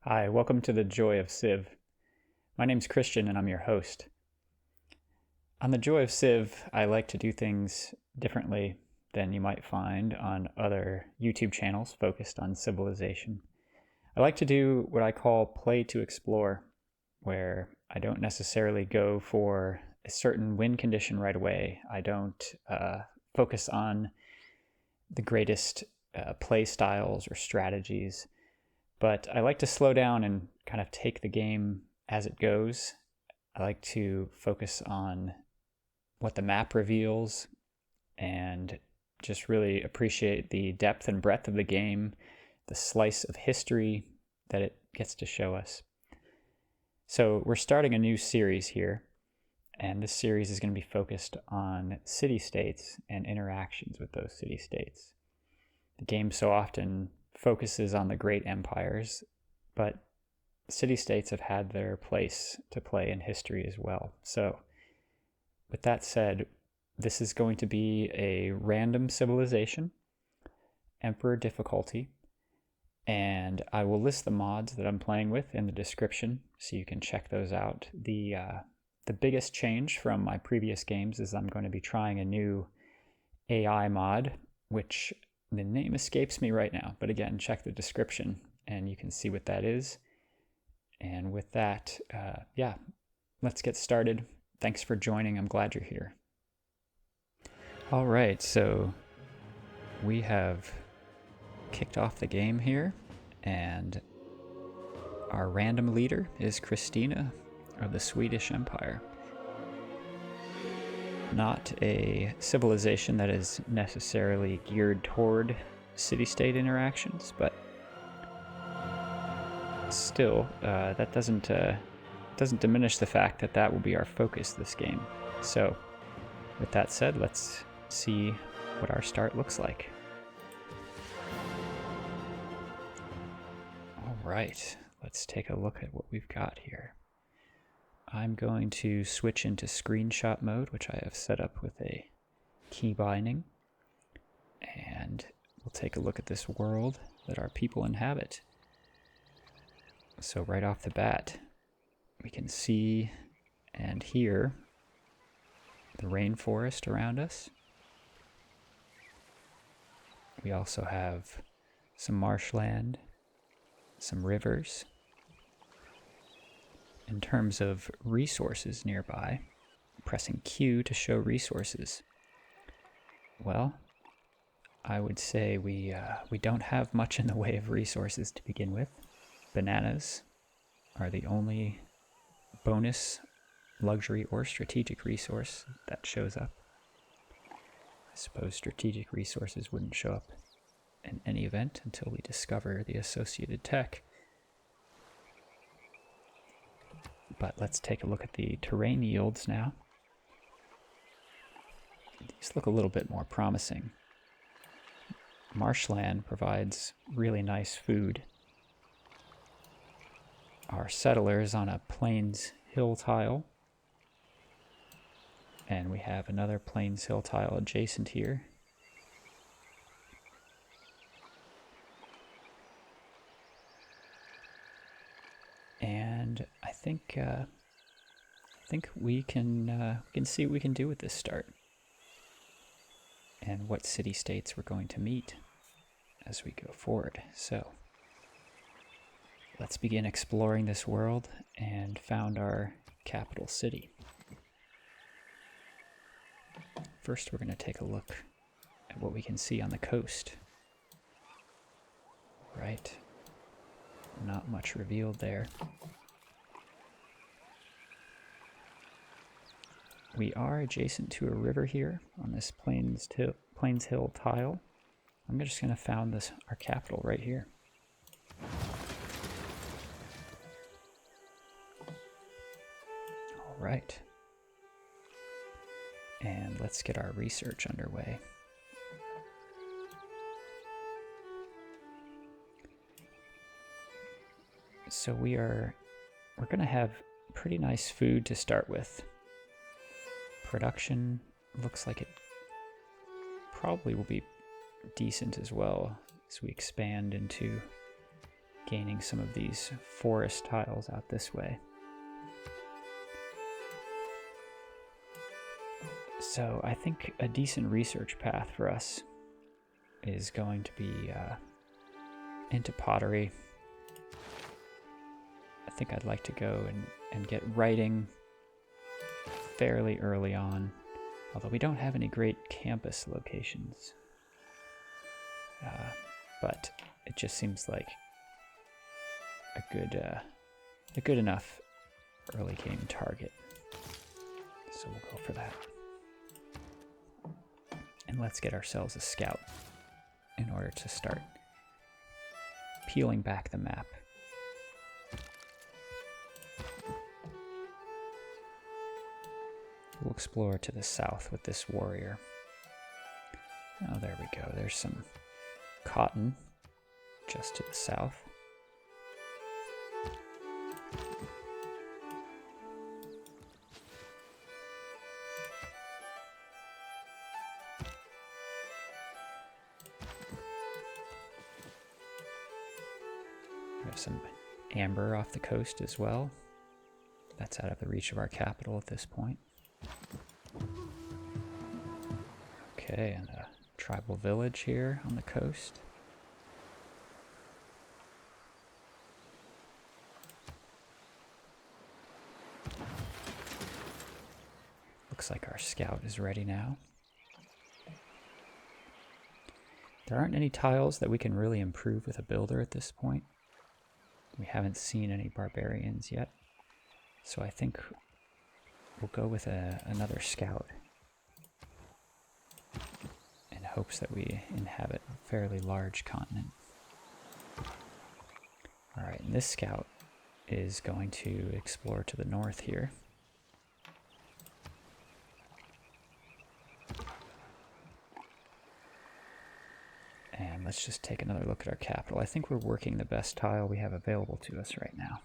Hi, welcome to the Joy of Civ. My name's Christian and I'm your host. On the Joy of Civ, I like to do things differently than you might find on other YouTube channels focused on civilization. I like to do what I call play to explore, where I don't necessarily go for a certain win condition right away. I don't focus on the greatest play styles or strategies. But I like to slow down and kind of take the game as it goes. I like to focus on what the map reveals and just really appreciate the depth and breadth of the game, the slice of history that it gets to show us. So we're starting a new series here, and this series is going to be focused on city-states and interactions with those city-states. The game so often focuses on the great empires, but city-states have had their place to play in history as well. So with that said, this is going to be a random civilization, Emperor difficulty, and I will list the mods that I'm playing with in the description so you can check those out. The biggest change from my previous games is I'm going to be trying a new AI mod, which the name escapes me right now, but again, check the description and you can see what that is. And with that, let's get started. Thanks for joining. I'm glad you're here. All right, so we have kicked off the game here, and our random leader is Christina of the Swedish Empire. Not a civilization that is necessarily geared toward city-state interactions, but still, that doesn't diminish the fact that that will be our focus this game. So, with that said, let's see what our start looks like. All right, let's take a look at what we've got here. I'm going to switch into screenshot mode, which I have set up with a key binding. And we'll take a look at this world that our people inhabit. So right off the bat, we can see and hear the rainforest around us. We also have some marshland, some rivers. In terms of resources nearby, pressing Q to show resources. Well, I would say we don't have much in the way of resources to begin with. Bananas are the only bonus, luxury, or strategic resource that shows up. I suppose strategic resources wouldn't show up in any event until we discover the associated tech. But let's take a look at the terrain yields now. These look a little bit more promising. Marshland provides really nice food. Our settler is on a plains hill tile. And we have another plains hill tile adjacent here. And I think we can see what we can do with this start, and what city-states we're going to meet as we go forward. So let's begin exploring this world and found our capital city. First, we're going to take a look at what we can see on the coast. Right. Not much revealed there. We are adjacent to a river here on this Plains Hill tile. I'm just going to found our capital right here. All right. And let's get our research underway. So we're going to have pretty nice food to start with. Production looks like it probably will be decent as well as we expand into gaining some of these forest tiles out this way. So I think a decent research path for us is going to be into pottery. I think I'd like to go and get writing fairly early on, although we don't have any great campus locations. But it just seems like a good enough early game target. So we'll go for that. And let's get ourselves a scout in order to start peeling back the map. We'll explore to the south with this warrior. Oh, there we go. There's some cotton just to the south. We have some amber off the coast as well. That's out of the reach of our capital at this point. Okay, and a tribal village here on the coast. Looks like our scout is ready now. There aren't any tiles that we can really improve with a builder at this point. We haven't seen any barbarians yet, so I think we'll go with another scout in hopes that we inhabit a fairly large continent. Alright, and this scout is going to explore to the north here. And let's just take another look at our capital. I think we're working the best tile we have available to us right now.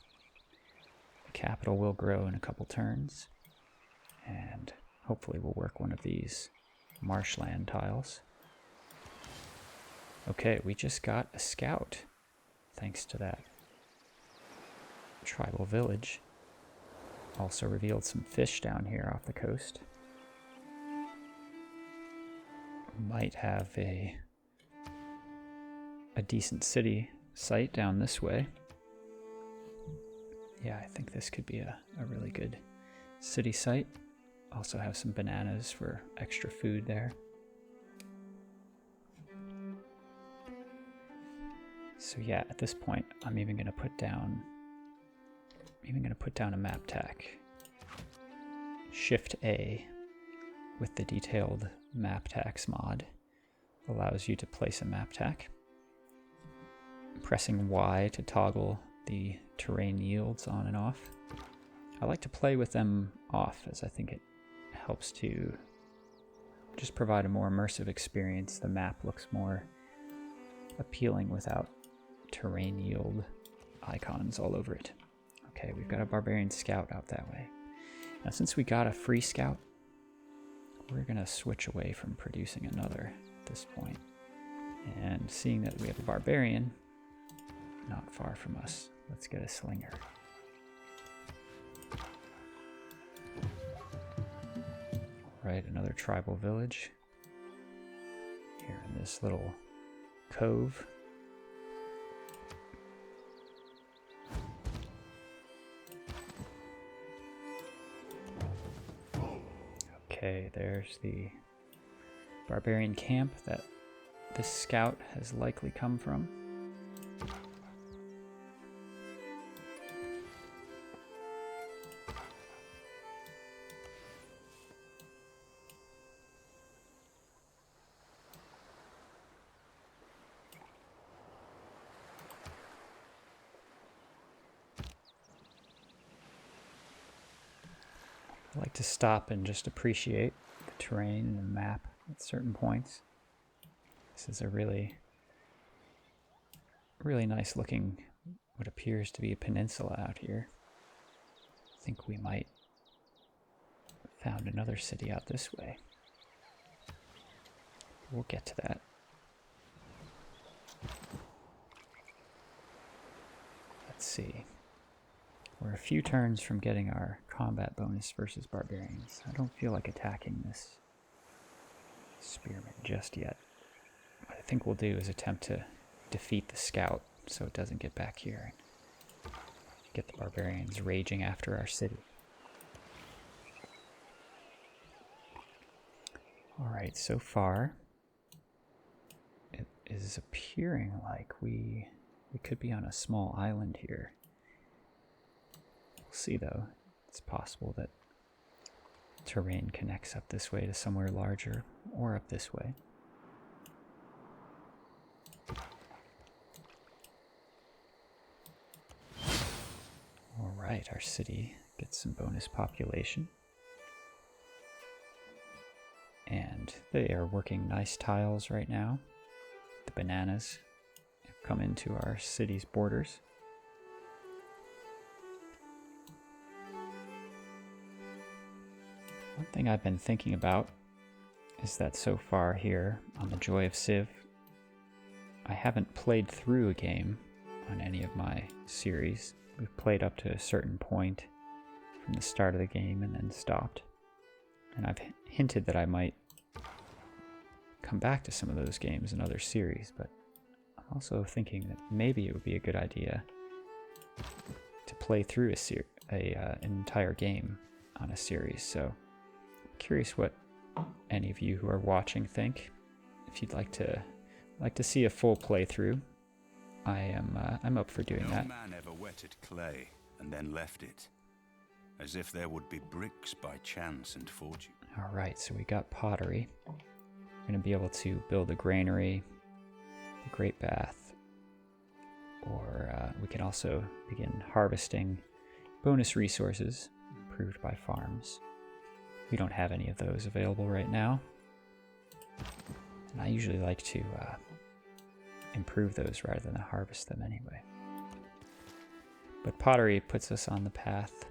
The capital will grow in a couple turns, and hopefully we'll work one of these marshland tiles. Okay, we just got a scout, thanks to that tribal village. Also revealed some fish down here off the coast. Might have a decent city site down this way. Yeah, I think this could be a really good city site. Also have some bananas for extra food there. So yeah, at this point, I'm even going to put down a map tack. Shift A with the detailed Map Tacks mod allows you to place a map tack. Pressing Y to toggle the terrain yields on and off. I like to play with them off, as I think it helps to just provide a more immersive experience. The map looks more appealing without terrain yield icons all over it. Okay, we've got a barbarian scout out that way. Now, since we got a free scout, we're going to switch away from producing another at this point. And seeing that we have a barbarian not far from us, let's get a slinger. Right, another tribal village here in this little cove. Okay, there's the barbarian camp that this scout has likely come from. I like to stop and just appreciate the terrain and the map at certain points. This is a really nice looking, what appears to be a peninsula out here. I think we might have found another city out this way. We'll get to that. see. We're a few turns from getting our combat bonus versus barbarians. I don't feel like attacking this spearman just yet. What I think we'll do is attempt to defeat the scout so it doesn't get back here and get the barbarians raging after our city. Alright, so far it is appearing like we could be on a small island here. We'll see though. It's possible that terrain connects up this way to somewhere larger or up this way. Alright, our city gets some bonus population. And they are working nice tiles right now. The bananas have come into our city's borders. One thing I've been thinking about is that so far here on the Joy of Civ, I haven't played through a game on any of my series. We've played up to a certain point from the start of the game and then stopped. And I've hinted that I might come back to some of those games in other series, but I'm also thinking that maybe it would be a good idea to play through an entire game on a series. So I'm curious what any of you who are watching think. If you'd like to see a full playthrough, I'm up for doing that. No man ever wetted clay and then left it, as if there would be bricks by chance and fortune. All right, so we got pottery. We're going to be able to build a granary, a great bath, or we can also begin harvesting bonus resources improved by farms. We don't have any of those available right now, and I usually like to improve those rather than harvest them anyway. But pottery puts us on the path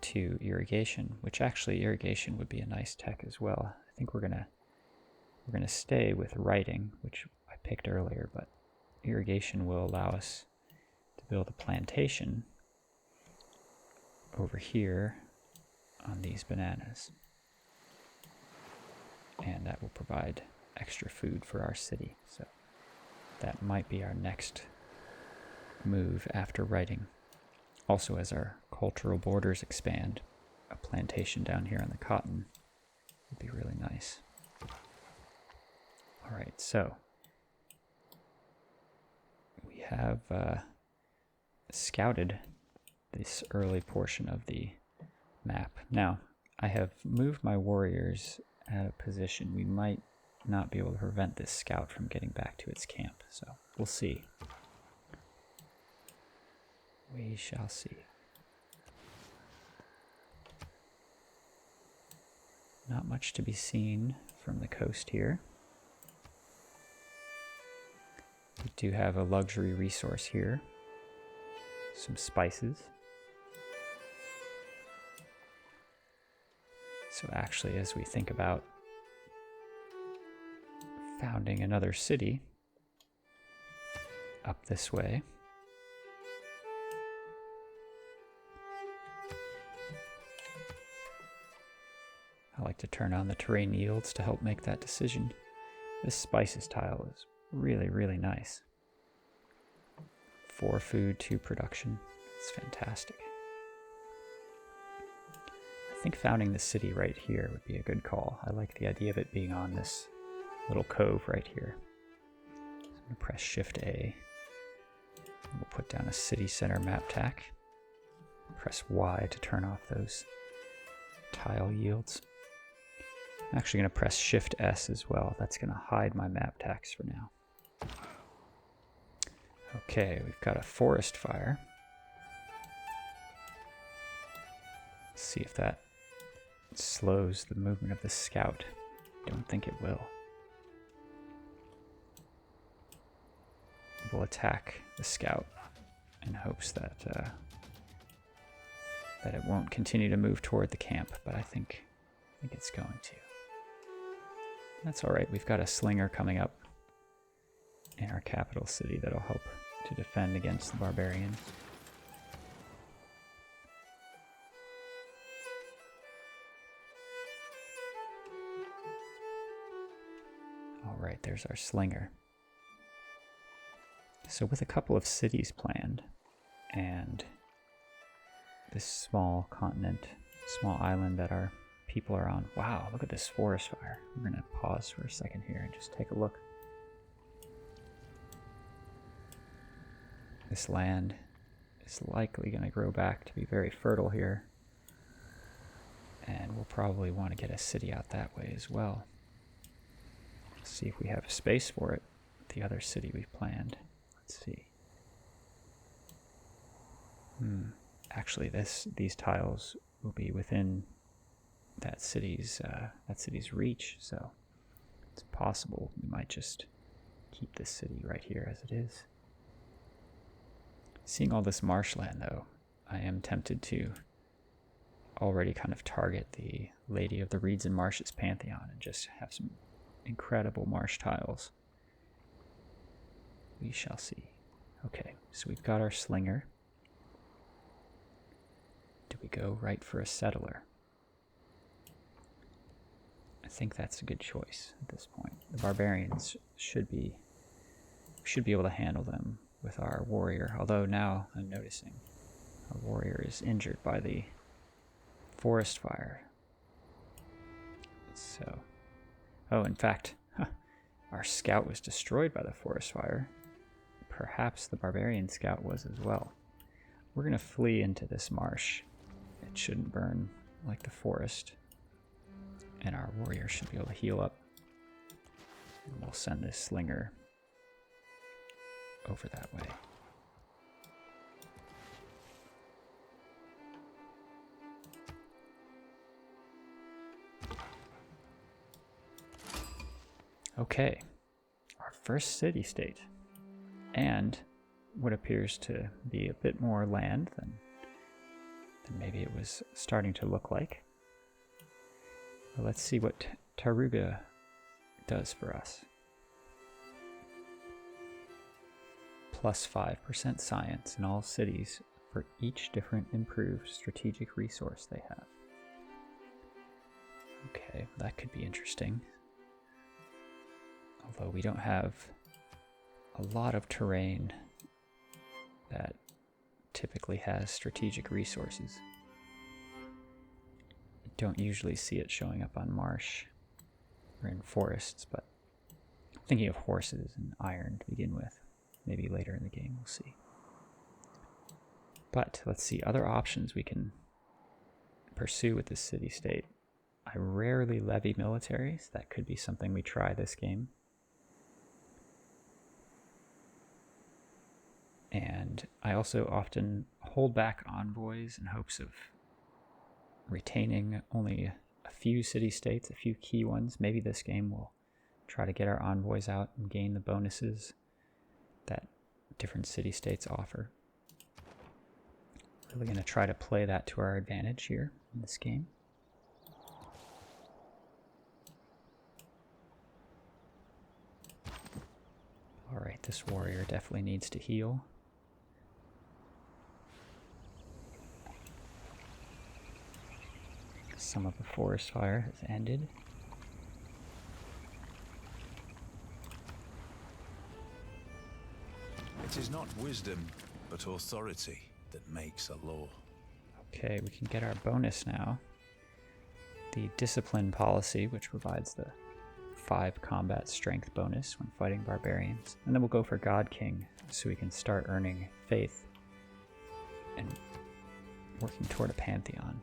to irrigation, which actually irrigation would be a nice tech as well. I think we're gonna stay with writing, which I picked earlier, but irrigation will allow us to build a plantation over here on these bananas, and that will provide extra food for our city. So that might be our next move after writing. Also, as our cultural borders expand, a plantation down here on the cotton would be really nice. All right, so we have scouted this early portion of the map. Now, I have moved my warriors out of position. We might not be able to prevent this scout from getting back to its camp, so we'll see. We shall see. Not much to be seen from the coast here. We do have a luxury resource here. Some spices. So actually, as we think about founding another city up this way, I like to turn on the terrain yields to help make that decision. This spices tile is really, really nice. 4 food, 2 production. It's fantastic. I think founding the city right here would be a good call. I like the idea of it being on this little cove right here. So I'm going to press Shift A. We'll put down a city center map tack. Press Y to turn off those tile yields. I'm actually going to press Shift S as well. That's going to hide my map tacks for now. Okay, we've got a forest fire. Let's see if that slows the movement of the scout. Don't think it will. We'll attack the scout in hopes that that it won't continue to move toward the camp, but I think it's going to. That's all right. We've got a slinger coming up in our capital city that'll help to defend against the barbarians. Alright, there's our slinger. So with a couple of cities planned, and this small continent, small island that our people are on. Wow, look at this forest fire. We're going to pause for a second here and just take a look. This land is likely going to grow back to be very fertile here. And we'll probably want to get a city out that way as well. Let's see if we have space for it. The other city we've planned. Let's see. Actually, these tiles will be within that city's reach, so it's possible we might just keep this city right here as it is. Seeing all this marshland, though, I am tempted to already kind of target the Lady of the Reeds and Marshes Pantheon and just have some incredible marsh tiles. We shall see. Okay, so we've got our slinger. Do we go right for a settler? I think that's a good choice at this point. The barbarians should be able to handle them with our warrior, although now I'm noticing our warrior is injured by the forest fire. So, oh, in fact, our scout was destroyed by the forest fire. Perhaps the barbarian scout was as well. We're going to flee into this marsh. It shouldn't burn like the forest. And our warrior should be able to heal up. And we'll send this slinger over that way. Okay, our first city-state. And what appears to be a bit more land than maybe it was starting to look like. Well, let's see what Taruga does for us. Plus 5% science in all cities for each different improved strategic resource they have. Okay, that could be interesting. Although we don't have a lot of terrain that typically has strategic resources. Don't usually see it showing up on marsh or in forests, but I'm thinking of horses and iron to begin with. Maybe later in the game, we'll see. But let's see other options we can pursue with this city-state. I rarely levy militaries. That could be something we try this game. And I also often hold back envoys in hopes of retaining only a few city-states, a few key ones. Maybe this game will try to get our envoys out and gain the bonuses that different city-states offer. Really going to try to play that to our advantage here in this game. Alright, this warrior definitely needs to heal. Some of the forest fire has ended. It is not wisdom, but authority that makes a law. Okay, we can get our bonus now. The discipline policy, which provides the 5 combat strength bonus when fighting barbarians. And then we'll go for God King, so we can start earning faith and working toward a pantheon.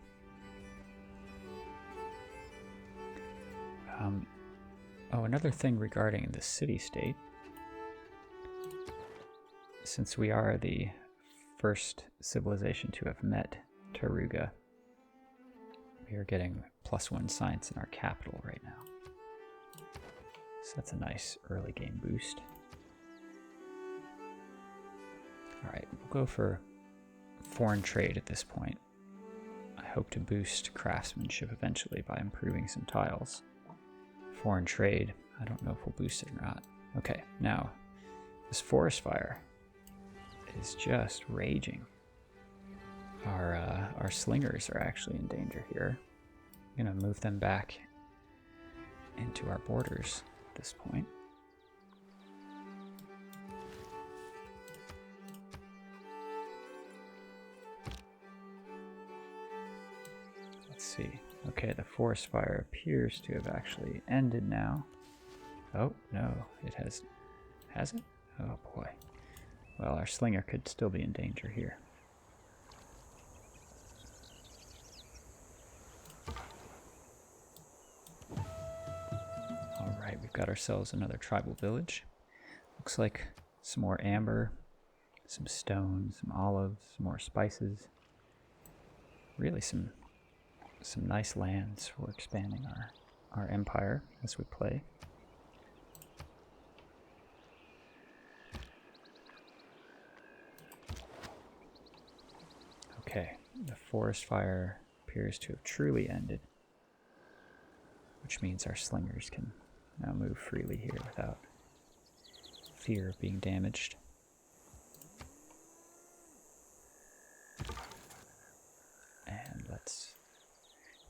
Another thing regarding the city-state. Since we are the first civilization to have met Taruga, we are getting +1 science in our capital right now. So that's a nice early game boost. Alright, we'll go for foreign trade at this point. I hope to boost craftsmanship eventually by improving some tiles. Foreign trade, I don't know if we'll boost it or not. Okay, now, this forest fire. is just raging. Our slingers are actually in danger here. I'm gonna move them back into our borders at this point. Let's see. Okay, the forest fire appears to have actually ended now. Oh, no, it has it? Oh boy. Well, our slinger could still be in danger here. Alright, we've got ourselves another tribal village. Looks like some more amber, some stone, some olives, some more spices. Really some nice lands for expanding our empire as we play. Okay, the forest fire appears to have truly ended, which means our slingers can now move freely here without fear of being damaged. And let's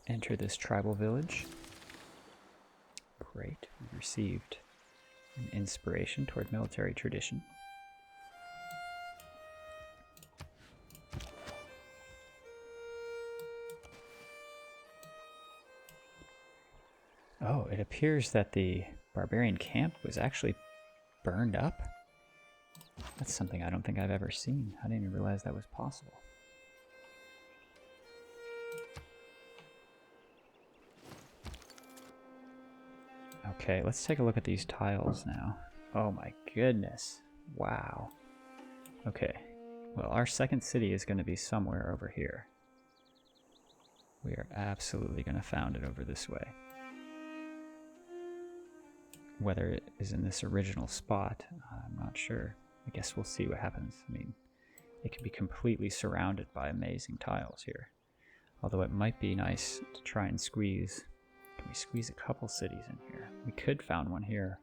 enter this tribal village. Great, we received an inspiration toward military tradition. Oh, it appears that the barbarian camp was actually burned up. That's something I don't think I've ever seen. I didn't even realize that was possible. Okay, let's take a look at these tiles now. Oh my goodness. Wow. Okay, well, our second city is going to be somewhere over here. We are absolutely going to found it over this way. Whether it is in this original spot, I'm not sure. I guess we'll see what happens. I mean, it can be completely surrounded by amazing tiles here. Although it might be nice to try and squeeze. Can we squeeze a couple cities in here? We could found one here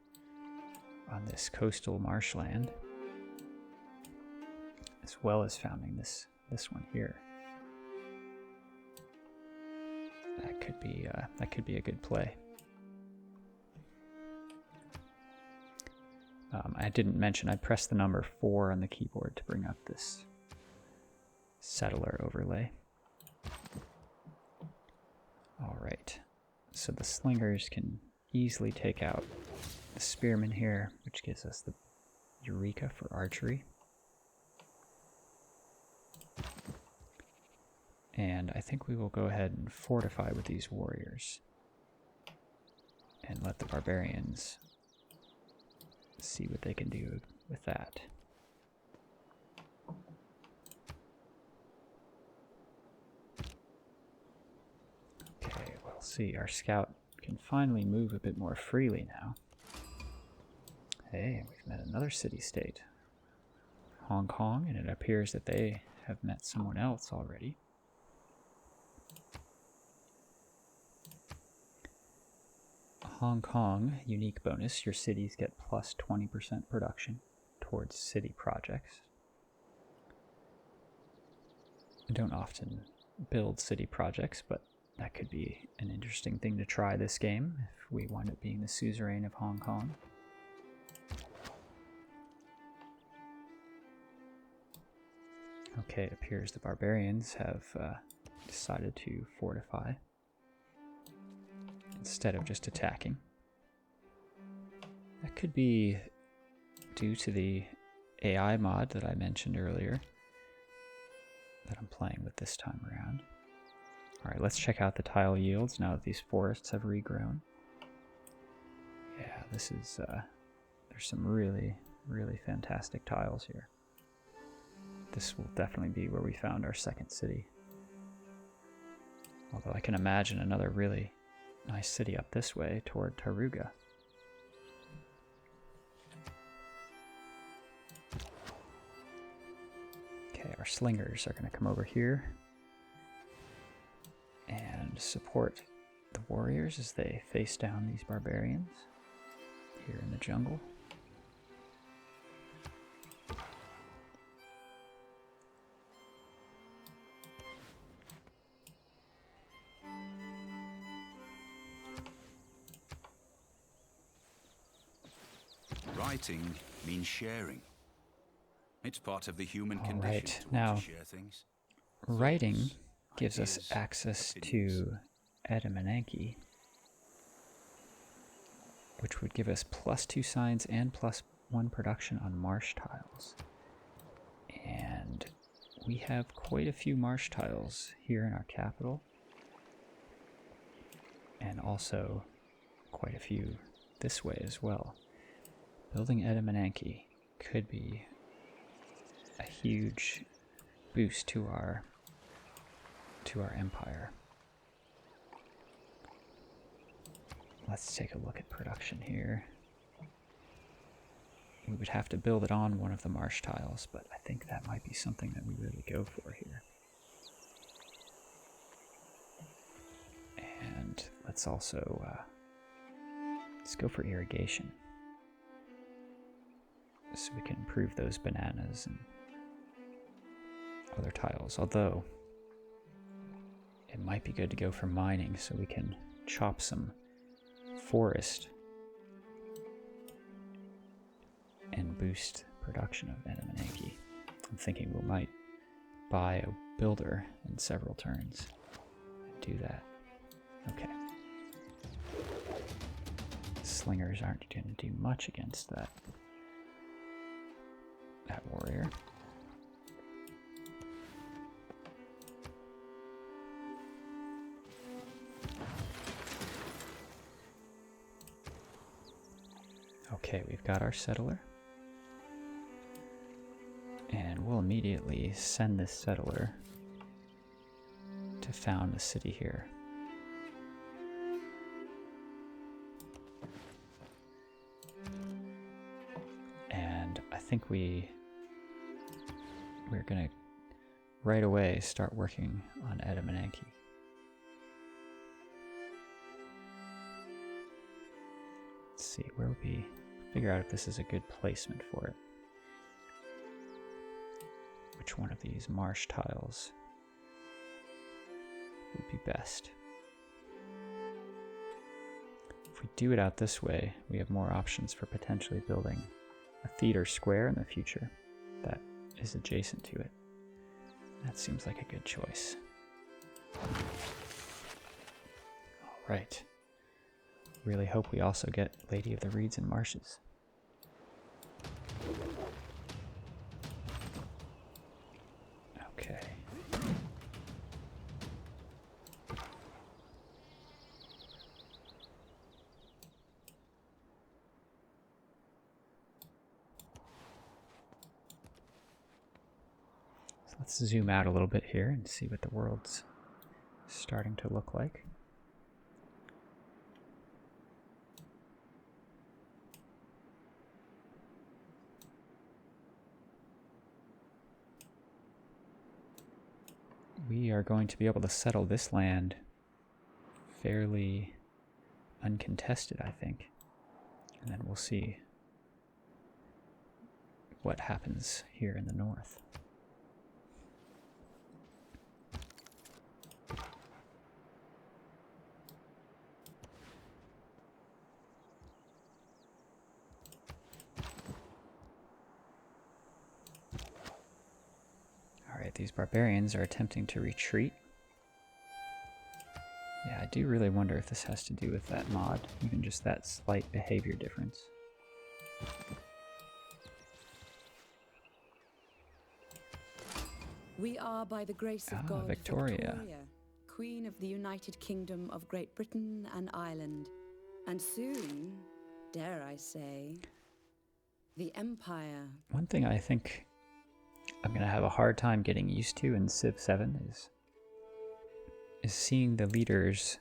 on this coastal marshland, as well as founding this one here. That could be a good play. I didn't mention I pressed the number 4 on the keyboard to bring up this settler overlay. Alright, so the slingers can easily take out the spearmen here, which gives us the Eureka for archery. And I think we will go ahead and fortify with these warriors and let the barbarians see what they can do with that. Okay, we'll see. Our scout can finally move a bit more freely now. Hey, we've met another city-state. Hong Kong, and it appears that they have met someone else already. Hong Kong, unique bonus, your cities get plus 20% production towards city projects. I don't often build city projects, but that could be an interesting thing to try this game if we wind up being the suzerain of Hong Kong. Okay, it appears the barbarians have decided to fortify instead of just attacking. That could be due to the AI mod that I mentioned earlier that I'm playing with this time around. Alright, let's check out the tile yields now that these forests have regrown. Yeah, this is, there's some really, really fantastic tiles here. This will definitely be where we found our second city. Although I can imagine another really nice city up this way toward Taruga. Okay, our slingers are going to come over here and support the warriors as they face down these barbarians here in the jungle. fighting means sharing. It's part of the human All condition right, to want now to share things. writing Thoughts, gives us ideas, access opinions. to Adamananki, which would give us +2 science and +1 production on marsh tiles. And we have quite a few marsh tiles here in our capital, and also quite a few this way as well. Building Adamananki could be a huge boost to our empire. Let's take a look at production here. We would have to build it on one of the marsh tiles, but I think that might be something that we really go for here. And let's also let's go for irrigation, so we can improve those bananas and other tiles. Although it might be good to go for mining, so we can chop some forest and boost production of Adamananki. I'm thinking we might buy a builder in several turns and do that. Okay. Slingers aren't going to do much against that warrior. Okay, we've got our settler. And we'll immediately send this settler to found the city here. And I think we're gonna right away start working on Adamananki. Let's see, where would we figure out if this is a good placement for it? Which one of these marsh tiles would be best? If we do it out this way, we have more options for potentially building a theater square in the future that is adjacent to it. That seems like a good choice. All right. Really hope we also get Lady of the Reeds and Marshes. Okay. So let's zoom out a little bit here and see what the world's starting to look like. We are going to be able to settle this land fairly uncontested, I think. And then we'll see what happens here in the north. Alright, these barbarians are attempting to retreat. Yeah, I do really wonder if this has to do with that mod, even just that slight behavior difference. We are, by the grace of God, Victoria, Queen of the United Kingdom of Great Britain and Ireland, and soon, dare I say, the Empire. One thing I think I'm going to have a hard time getting used to in Civ 7 is seeing the leaders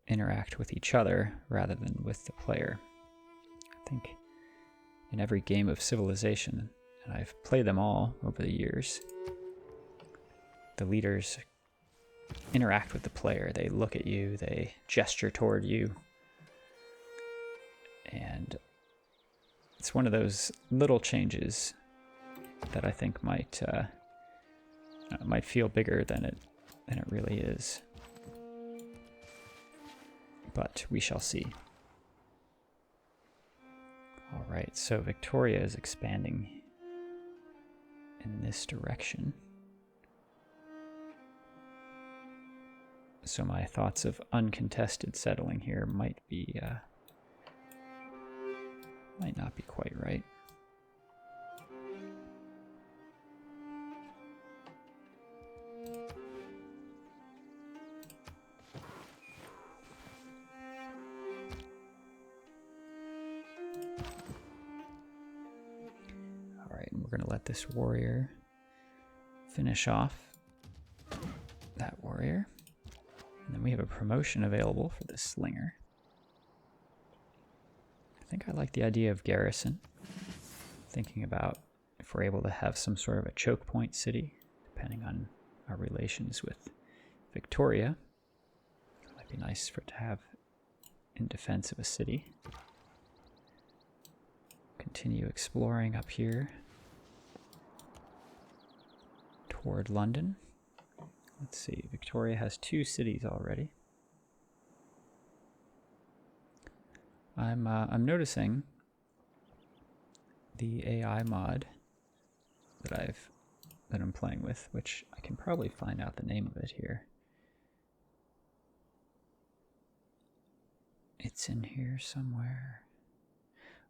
interact with each other rather than with the player. I think in every game of Civilization, and I've played them all over the years, the leaders interact with the player. They look at you, they gesture toward you, and it's one of those little changes that I think might feel bigger than it really is. But we shall see. All right, so Victoria is expanding in this direction. So my thoughts of uncontested settling here might not be quite right. All right, and we're going to let this warrior finish off that warrior. And then we have a promotion available for this slinger. I think I like the idea of garrison. Thinking about if we're able to have some sort of a choke point city, depending on our relations with Victoria. It might be nice for it to have in defense of a city. Continue exploring up here toward London. Let's see, Victoria has 2 cities already. I'm noticing the AI mod that I'm playing with, which I can probably find out the name of it here. It's in here somewhere.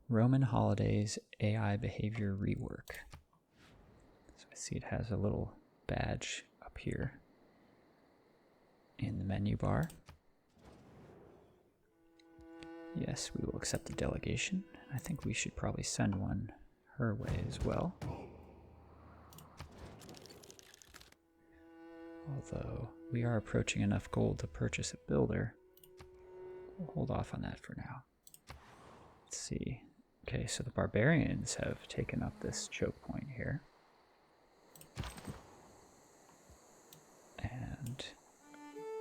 Roman Holidays AI Behavior Rework. So I see it has a little badge up here in the menu bar. Yes, we will accept the delegation. I think we should probably send one her way as well. Although we are approaching enough gold to purchase a builder, we'll hold off on that for now. Let's see. Okay, so the barbarians have taken up this choke point here. And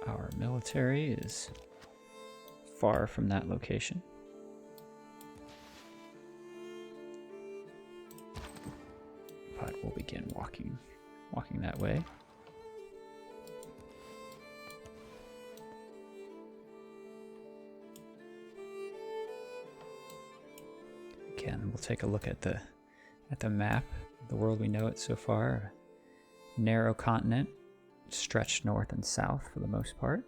our military is far from that location. But we'll begin walking that way. Again, we'll take a look at the map, the world we know it so far. A narrow continent, stretched north and south for the most part.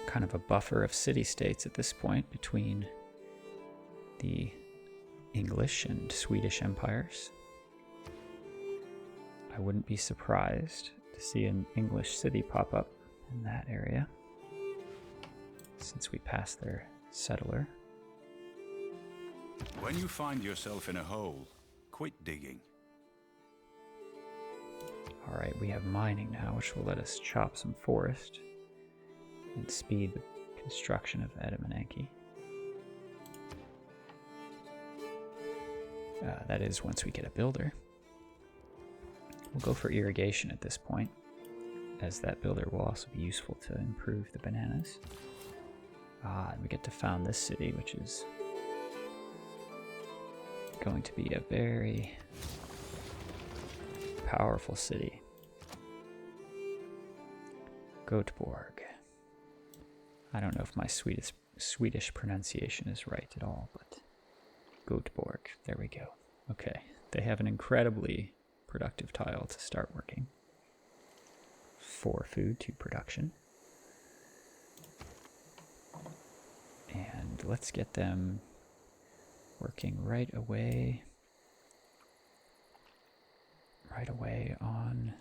Kind of a buffer of city-states at this point between the English and Swedish empires. I wouldn't be surprised to see an English city pop up in that area, since we passed their settler. When you find yourself in a hole, quit digging. Alright, we have mining now, which will let us chop some forest and speed the construction of Edamananki. That is, once we get a builder. We'll go for irrigation at this point, as that builder will also be useful to improve the bananas. And we get to found this city, which is going to be a very powerful city. Göteborg. I don't know if my Swedish pronunciation is right at all, but Göteborg. There we go. Okay, they have an incredibly productive tile to start working. 4 food to production. And let's get them working right away on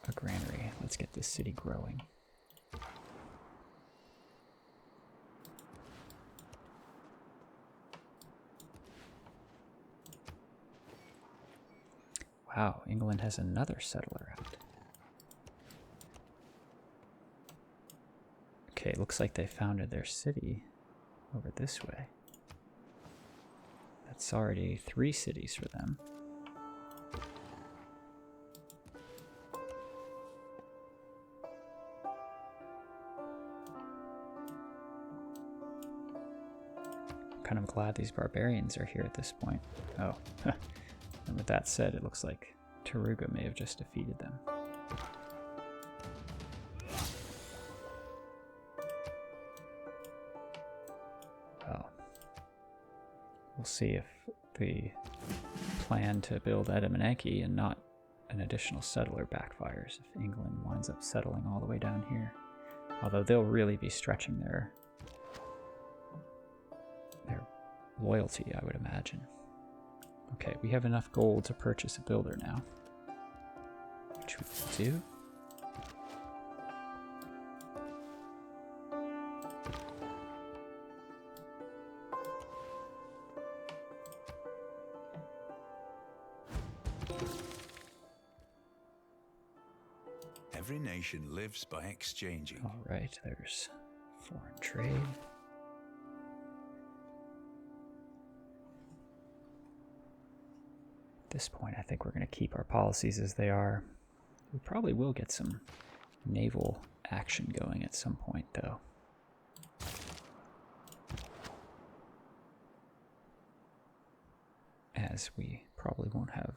a granary. Let's get this city growing. Wow, England has another settler out. Okay, it looks like they founded their city over this way. That's already 3 cities for them. I'm kind of glad these barbarians are here at this point. Oh, and with that said, it looks like Taruga may have just defeated them. we'll see if the plan to build Edamanaki and not an additional settler backfires if England winds up settling all the way down here. Although they'll really be stretching their loyalty, I would imagine. Okay, we have enough gold to purchase a builder now, which we can do. Every nation lives by exchanging. All right, there's foreign trade. At this point, I think we're going to keep our policies as they are. We probably will get some naval action going at some point, though. As we probably won't have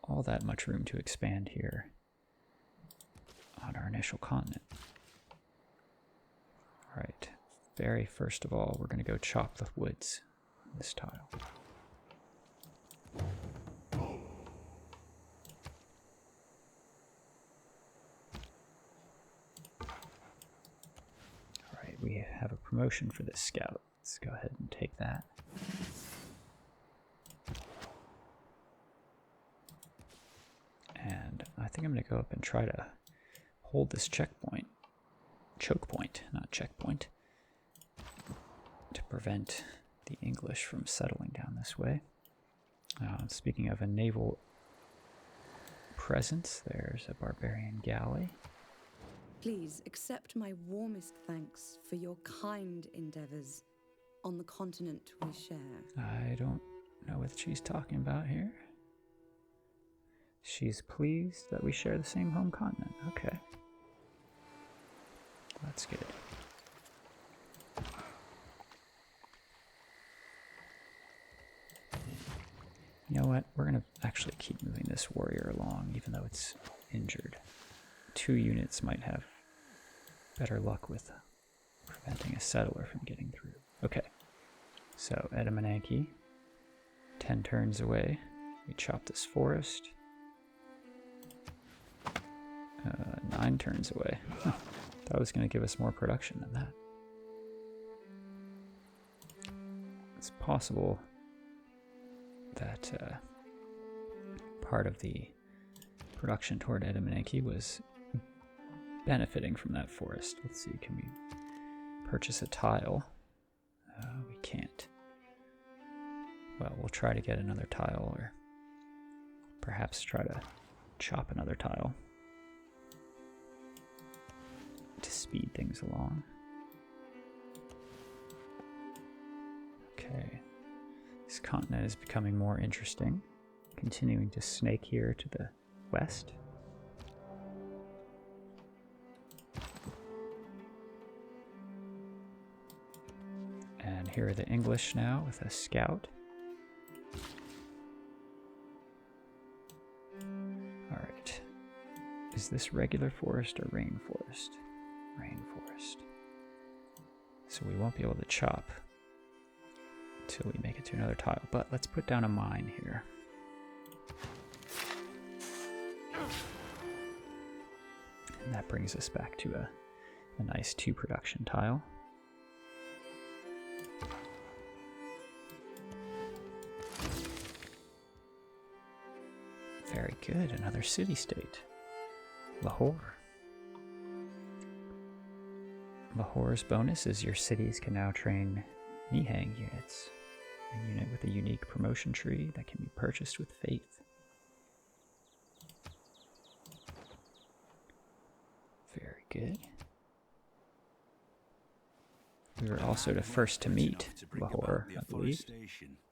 all that much room to expand here on our initial continent. All right, very first of all, we're going to go chop the woods on this tile. All right, we have a promotion for this scout. Let's go ahead and take that. And I think I'm going to go up and try to hold this choke point, not checkpoint, to prevent the English from settling down this way. Speaking of a naval presence, there's a barbarian galley. Please accept my warmest thanks for your kind endeavors on the continent we share. I don't know what she's talking about here. She's pleased that we share the same home continent. Okay. That's good. You know what? We're going to actually keep moving this warrior along, even though it's injured. 2 units might have better luck with preventing a settler from getting through. Okay. So, Edamanaki, 10 turns away. We chop this forest. 9 turns away. Huh. That was going to give us more production than that. It's possible that part of the production toward Edamanaki was benefiting from that forest. Let's see, can we purchase a tile? We can't. Well, we'll try to get another tile, or perhaps try to chop another tile to speed things along. Okay, this continent is becoming more interesting, continuing to snake here to the west. And here are the English now with a scout. Alright, is this regular forest or rainforest? Rainforest. So we won't be able to chop until we make it to another tile, but let's put down a mine here. And that brings us back to a nice 2 production tile. Very good, another city-state. Lahore. Lahore's bonus is your cities can now train Nihang units. A unit with a unique promotion tree that can be purchased with faith. Very good. We were also the first to meet Lahore, I believe.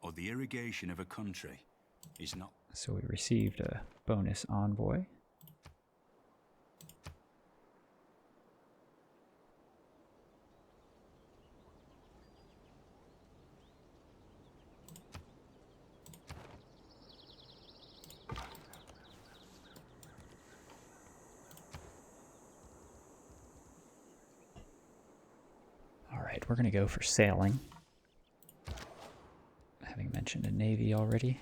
Or the irrigation of a country is not. So we received a bonus envoy. All right, we're going to go for sailing. Having mentioned a navy already.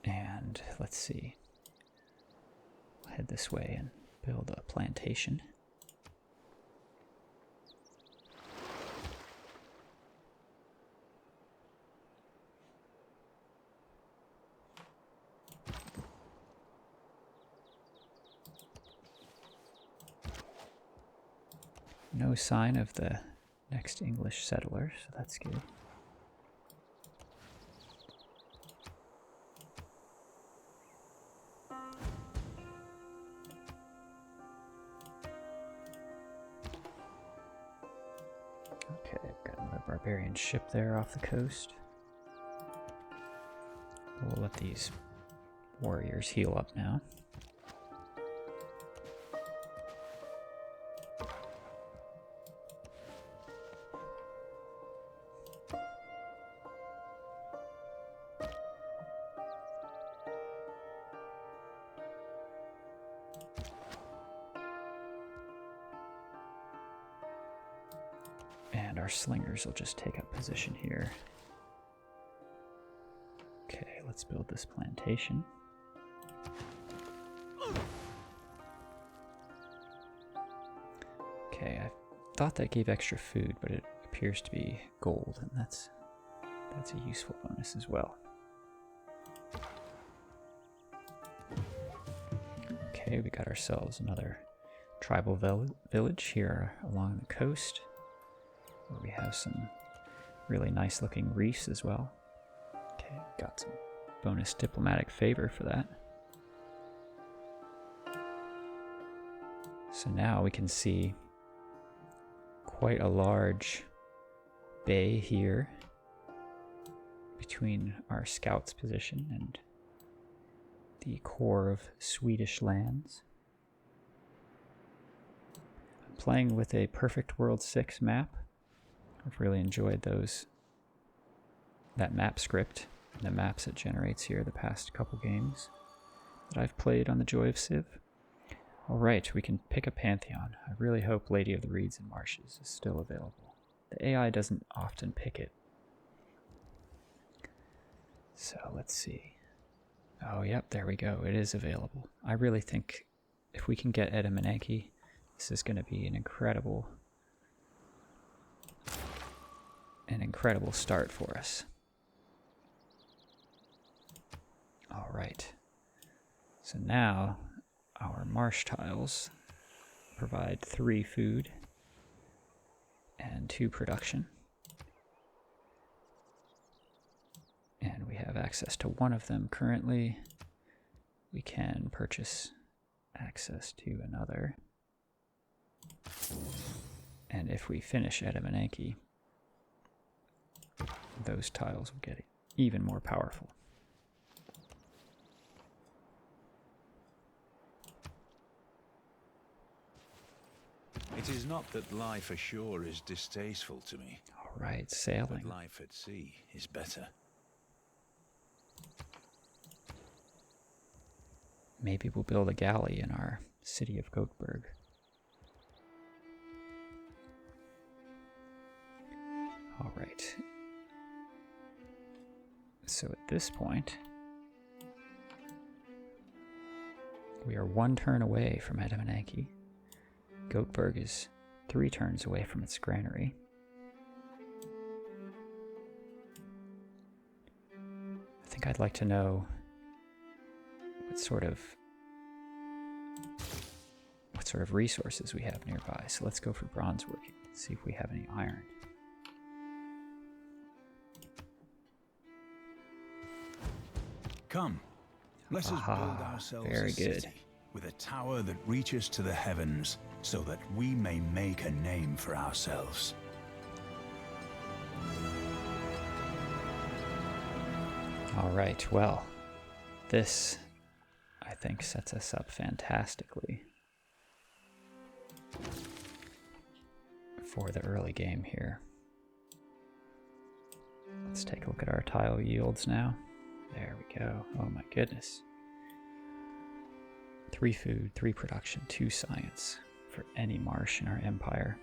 And let's see. We'll head this way and build a plantation. No sign of the next English settler, so that's good. Okay, got another barbarian ship there off the coast. We'll let these warriors heal up now. And our slingers will just take up position here. Okay, let's build this plantation. Okay, I thought that gave extra food, but it appears to be gold, and that's a useful bonus as well. Okay, we got ourselves another tribal village here along the coast, where we have some really nice looking reefs as well. Okay, got some bonus diplomatic favor for that. So now we can see quite a large bay here between our scout's position and the core of Swedish lands. I'm playing with a Perfect World 6 map. I've really enjoyed that map script and the maps it generates here the past couple games that I've played on the Joy of Civ. Alright, we can pick a pantheon. I really hope Lady of the Reeds and Marshes is still available. The AI doesn't often pick it. So let's see. Oh yep, there we go. It is available. I really think if we can get Edamanaki, this is going to be an incredible start for us. Alright. So now our marsh tiles provide 3 food and 2 production. And we have access to one of them currently. We can purchase access to another. And if we finish Edamanaki, those tiles will get even more powerful. It is not that life ashore is distasteful to me. All right, sailing. But life at sea is better. Maybe we'll build a galley in our city of Göteborg. All right. So at this point, we are 1 turn away from Edamanaki. Göteborg is 3 turns away from its granary. I think I'd like to know what sort of resources we have nearby. So let's go for bronze working. See if we have any iron. Come, let us build ourselves very a good. city with a tower that reaches to the heavens, so that we may make a name for ourselves. All right, well, this, I think, sets us up fantastically for the early game here. Let's take a look at our tile yields now. There we go. Oh my goodness. 3 food, 3 production, 2 science for any marsh in our empire.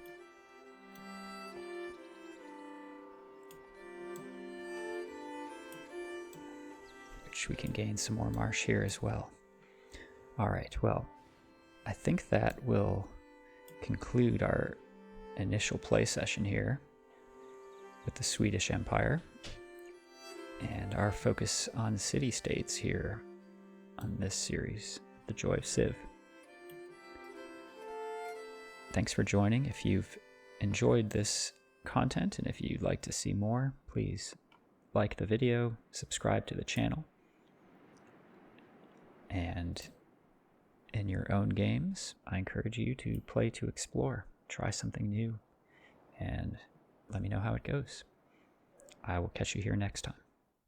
Which we can gain some more marsh here as well. Alright, well, I think that will conclude our initial play session here with the Swedish Empire and our focus on city-states here on this series, The Joy of Civ. Thanks for joining. If you've enjoyed this content and if you'd like to see more, please like the video, subscribe to the channel, and in your own games, I encourage you to play to explore, try something new, and let me know how it goes. I will catch you here next time.